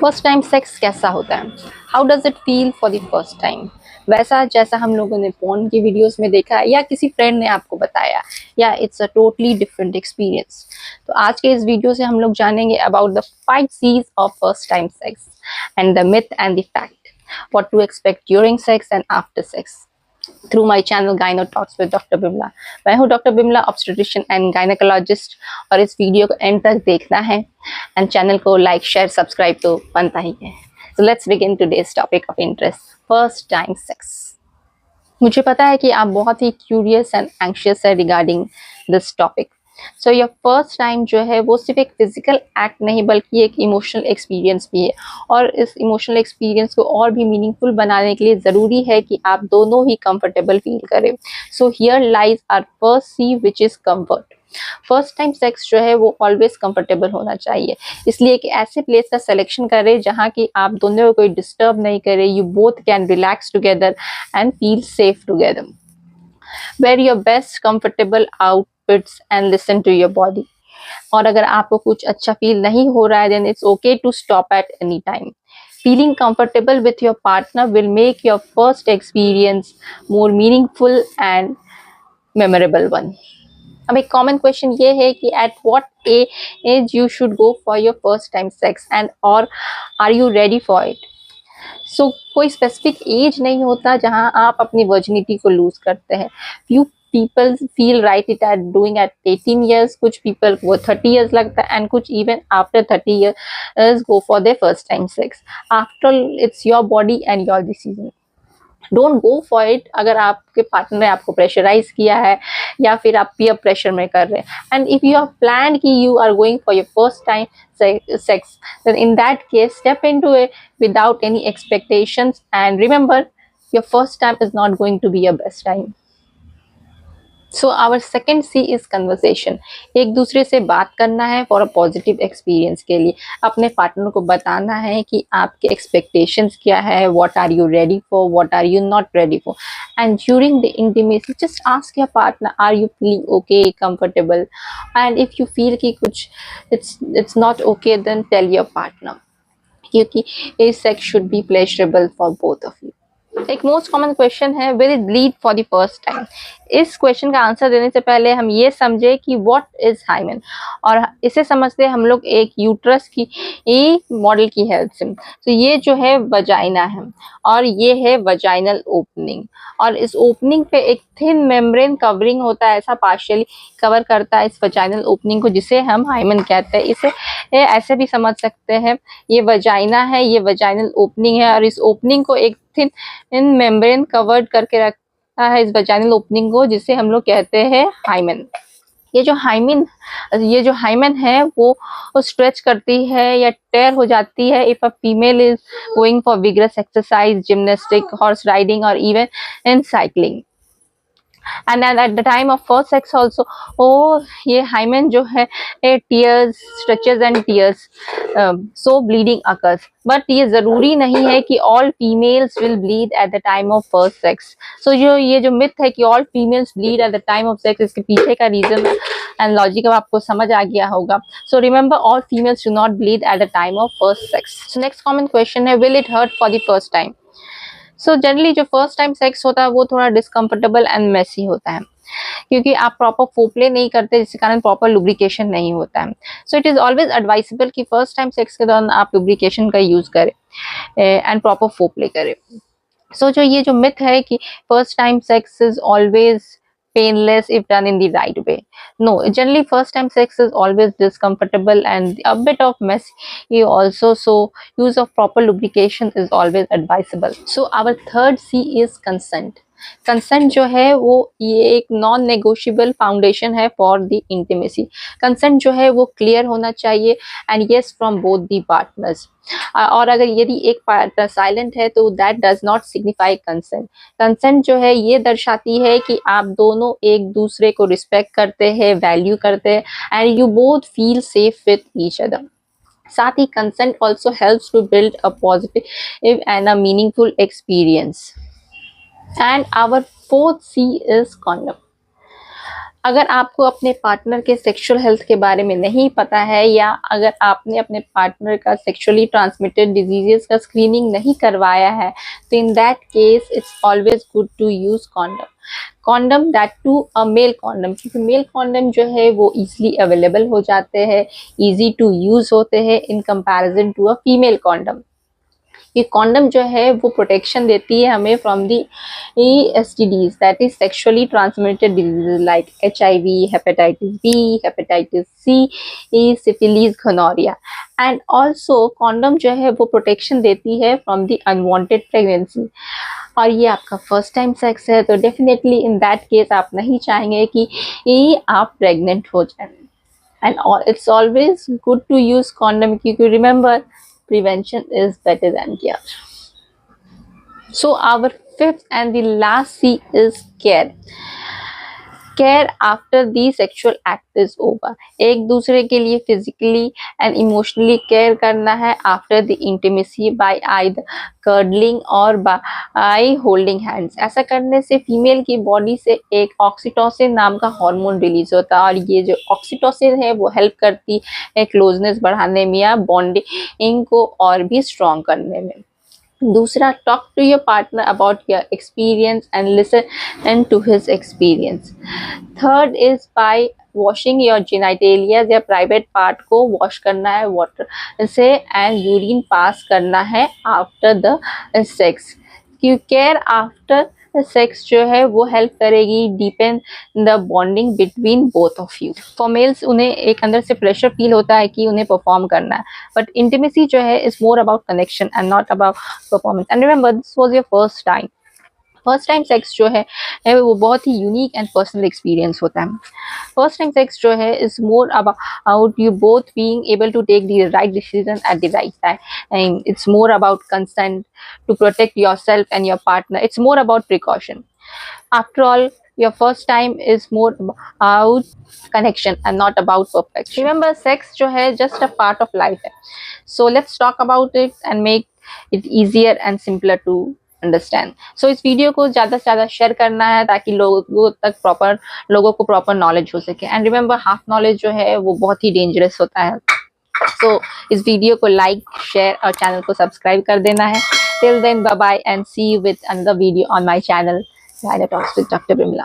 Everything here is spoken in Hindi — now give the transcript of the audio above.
फर्स्ट टाइम सेक्स कैसा होता है? How does it feel for the first time? वैसा जैसा हम लोगों ने फोन की वीडियोस में देखा है या किसी फ्रेंड ने आपको बताया, या it's a totally different experience? तो आज के इस वीडियो से हम लोग जानेंगे about the 5 C's of first time sex and the myth and the fact, what to expect during sex and after sex through my channel gyno talks with doctor Bimla. मैं हूँ doctor Bimla, obstetrician and gynaecologist, और इस वीडियो को एंड तक देखना है एंड चैनल को लाइक शेयर सब्सक्राइब तो बनता ही है। So let's begin today's topic of interest, first time sex. मुझे पता है कि आप बहुत ही क्यूरियस एंड एंग्शियस है regarding this topic. So your first time जो है वो सिर्फ एक फिजिकल एक्ट नहीं बल्कि एक इमोशनल एक्सपीरियंस भी है, और इस इमोशनल एक्सपीरियंस को और भी मीनिंगफुल बनाने के लिए ज़रूरी है कि आप दोनों ही कंफर्टेबल फील करें। So here lies our first C which is comfort. First time sex जो है वो ऑलवेज कंफर्टेबल होना चाहिए, इसलिए कि ऐसे प्लेस का सिलेक्शन करें जहाँ की आप दोनों को कोई डिस्टर्ब नहीं करे। You both can relax together and feel safe together. Wear your best comfortable outfits and listen to your body. और अगर आपको कुछ अच्छा फील नहीं हो रहा है then it's okay to stop at any time. Feeling comfortable with your partner will make your first experience more meaningful and memorable one. अब एक कॉमन क्वेश्चन ये है कि at what age you should go for your first time sex and और are you ready for it? So कोई स्पेसिफिक एज नहीं होता जहां आप अपनी वर्जिनिटी को लूज करते हैं। Few people feel right it at doing at 18 years, कुछ पीपल वो 30 years लगता है, एंड कुछ even after 30 years go for their first time sex. After it's your body and your decision, don't go for it अगर आपके पार्टनर ने आपको प्रेशराइज किया है या फिर आप पीयर प्रेशर में कर रहे हैं। And if you have plan कि you are going for your first time sex, then in that case step into it without any expectations, and remember your first time is not going to be your best time. So our second C is conversation. एक दूसरे से बात करना है फॉर अ पॉजिटिव एक्सपीरियंस के लिए। अपने पार्टनर को बताना है कि आपके एक्सपेक्टेशंस क्या है, what are you ready for, what are you not ready for. And during the intimacy just ask your partner are you feeling okay, comfortable, and if you feel कि कुछ it's not okay then tell your partner, क्योंकि ये sex should be pleasurable for both of you. एक मोस्ट कॉमन क्वेश्चन है, will it bleed for the first time? इस क्वेश्चन का आंसर देने से पहले हम ये समझे कि व्हाट इज हाइमेन, और इसे समझते हम लोग एक यूट्रस की मॉडल की हेल्प से। तो ये जो है वजाइना है और ये है वजाइनल ओपनिंग, और इस ओपनिंग पे एक थिन मेम्ब्रेन कवरिंग होता है, ऐसा पार्शियली कवर करता है इस वजाइनल ओपनिंग को, जिसे हम हाइमेन कहते हैं। इसे ऐसे भी समझ सकते हैं, ये वजाइना है, ये वजाइनल ओपनिंग है, और इस ओपनिंग को एक थिन मेम्ब्रेन कवर्ड करके रखता है इस वजाइनल ओपनिंग को, जिसे हम लोग कहते हैं हाइमेन। ये जो हाइमेन है वो स्ट्रेच करती है या टेयर हो जाती है if a female is going for vigorous exercise, gymnastic, horse riding और even in cycling. And at the time of first sex also ये हाइमेन जो है tears stretches and tears, so bleeding occurs. But ये जरूरी नहीं है कि all females will bleed at the time of first sex. So ये जो मिथ है कि all females bleed at the time of sex, इसके पीछे का रीजन एंड लॉजिक अब आपको समझ आ गया होगा। So remember, all females do not bleed at the time of first sex. So next common question है, will it hurt for the first time? So generally जो फर्स्ट टाइम सेक्स होता है वो थोड़ा डिस्कम्फर्टेबल एंड मेसी होता है, क्योंकि आप प्रॉपर फोप्ले नहीं करते, जिसके कारण प्रॉपर लुब्रिकेशन नहीं होता है। So it is always advisable कि फर्स्ट टाइम सेक्स के दौरान आप लुब्रिकेशन का यूज करें एंड प्रॉपर फोप्ले करें। सो ये जो मिथ है कि first time sex is always painless if done in the right way. No, generally first time sex is always discomfortable and a bit of messy also, so use of proper lubrication is always advisable. So our third C is consent. Consent जो है वो ये एक नॉन नेगोशिएबल फाउंडेशन है फॉर द इंटीमेसी। कंसेंट जो है वो क्लियर होना चाहिए and yes from both the partners. और अगर यदि एक पार्टनर साइलेंट है तो that does not signify consent. Consent जो है ये दर्शाती है कि आप दोनों एक दूसरे को रिस्पेक्ट करते हैं, वैल्यू करते हैं and you both feel safe with each other. साथ ही consent also helps to build a positive and a meaningful experience. And our fourth C is condom. अगर आपको अपने पार्टनर के सेक्सुअल हेल्थ के बारे में नहीं पता है, या अगर आपने अपने पार्टनर का सेक्सुअली ट्रांसमिटेड डिजीजेस का स्क्रीनिंग नहीं करवाया है, तो in that case it's always good to use condom that to a male condom, क्योंकि मेल कॉन्डम जो है वो इजीली अवेलेबल हो जाते हैं, इजी टू यूज होते हैं in comparison to a female condom. ये कॉन्डम जो है वो प्रोटेक्शन देती है हमें from the STDs, that is sexually transmitted disease like HIV, hepatitis B, hepatitis C, syphilis, gonorrhoea. And also condom जो है वो प्रोटेक्शन देती है फ्रॉम दी अनवांटेड प्रेगनेंसी। और ये आपका फर्स्ट टाइम सेक्स है, तो डेफिनेटली इन दैट केस आप नहीं चाहेंगे कि ये आप प्रेग्नेंट हो जाए। And it's always good to use condom, because remember, prevention is better than cure. So our fifth and the last C is care. Care after the sexual act is over, एक दूसरे के लिए फिजिकली एंड इमोशनली केयर करना है after the intimacy bye either curdling और बाय होल्डिंग हैंड्स। ऐसा करने से फीमेल की बॉडी से एक ऑक्सीटोसिन नाम का हार्मोन रिलीज होता है, और ये जो ऑक्सीटोसिन है वो हेल्प करती है क्लोजनेस बढ़ाने में या बॉन्डिंग को और भी स्ट्रॉन्ग करने में। दूसरा, talk to your partner about your experience and listen to his experience. Third is by washing your genitalia या प्राइवेट पार्ट को वॉश करना है वाटर से एंड यूरिन पास करना है after the sex. Care after sex जो है वो हेल्प करेगी deepen the bonding between both of you. For males उन्हें एक अंदर से प्रेशर फील होता है कि उन्हें परफॉर्म करना है, बट इंटीमेसी जो है is more about connection and not about performance. And remember, this was your first time sex जो है वो बहुत ही यूनिक एंड पर्सनल एक्सपीरियंस होता है। फर्स्ट टाइम सेक्स जो है is more about you both being able to take the right decision at the right time, and it's more about consent to protect yourself and your partner. It's more about precaution. After all, your first time is more about connection and not about perfection. Remember, sex जो है just a part of life है. So let's talk about it and make it easier and simpler to understand. So इस वीडियो को ज़्यादा से ज़्यादा शेयर करना है ताकि लोगों को प्रॉपर नॉलेज हो सके। एंड रिमेंबर, हाफ नॉलेज जो है वो बहुत ही डेंजरस होता है। So इस वीडियो को लाइक, शेयर और चैनल को सब्सक्राइब कर देना है। Till then, bye bye and see you with another video on my channel, Gyna Talks with Dr. Bimla.